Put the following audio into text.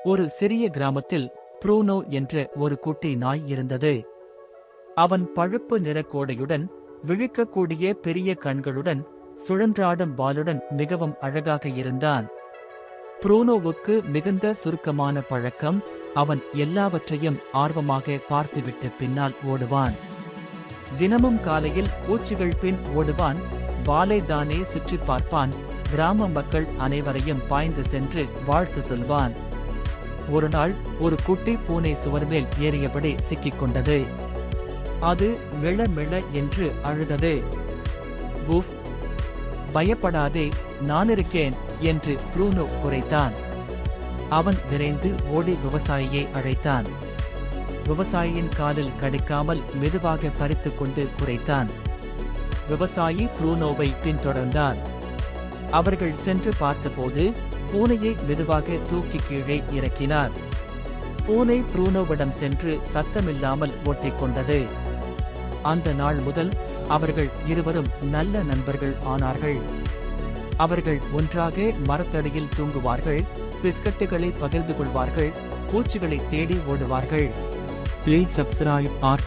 ஒரு சிறிய கிராமத்தில் ப்ரூனோ என்ற ஒரு குட்டி நாய் இருந்தது. அவன் பழுப்பு நிற கோடையுடன், விழிக்கக்கூடிய பெரிய கண்களுடன், சுழன்றாடும் வாலுடன் மிகவும் அழகாக இருந்தான். ப்ரூனோவுக்கு மிகுந்த சுருக்கமான பழக்கம். அவன் எல்லாவற்றையும் ஆர்வமாக பார்த்துவிட்டு பின்னால் ஓடுவான். தினமும் காலையில் பூச்சிகள் பின் ஓடுவான். வாலை தானே சுற்றி பார்ப்பான். கிராம மக்கள் அனைவரையும் பாய்ந்து சென்று வாழ்த்து சொல்வான். ஒருநாள் ஒரு குட்டி பூனை சுவர் மேல் ஏறியபடி சிக்கிக் கொண்டது. அது மிள மிள என்று அழுதது. "உஃப், பயப்படாதே, நானிருக்கேன்" என்று ப்ரூனோ குரைத்தான். அவன் விரைந்து ஓடி விவசாயியை அழைத்தான். விவசாயியின் காலில் கடிக்காமல் மெதுவாக பறித்துக் கொண்டு குரைத்தான். விவசாயி ப்ரூனோவை பின்தொடர்ந்தார். அவர்கள் சென்று பார்த்தபோது பூனையை மெதுவாக தூக்கி கீழே இறக்கினார். பூனை ப்ரூனோவிடம் சென்று சத்தமில்லாமல் ஒட்டிக்கொண்டது. அந்த நாள் முதல் அவர்கள் இருவரும் நல்ல நண்பர்கள் ஆனார்கள். அவர்கள் ஒன்றாக மரத்தடியில் தூங்குவார்கள், பிஸ்கட்டுகளை பகிர்ந்து கொள்வார்கள், பூச்சிகளை தேடி ஓடுவார்கள். Please subscribe our